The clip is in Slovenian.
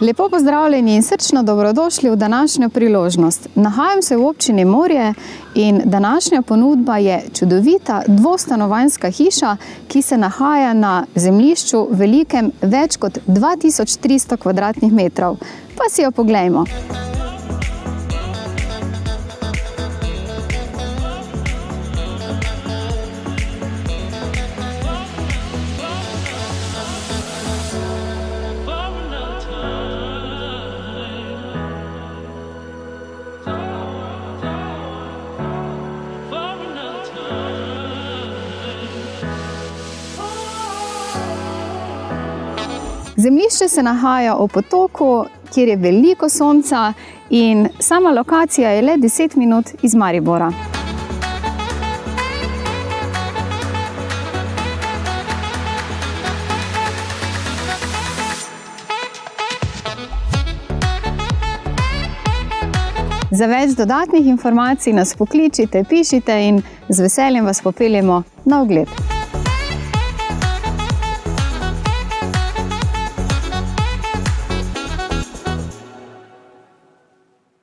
Lepo pozdravljeni in srčno dobrodošli v današnjo priložnost. Nahajam se v občini Morje in današnja ponudba je čudovita dvostanovanjska hiša, ki se nahaja na zemljišču velikem več kot 2300 kvadratnih metrov. Pa si jo poglejmo. Zemljišče se nahaja ob potoku, kjer je veliko sonca in sama lokacija je le 10 minut iz Maribora. Za več dodatnih informacij nas pokličite, pišite in z veseljem vas popeljemo na ogled.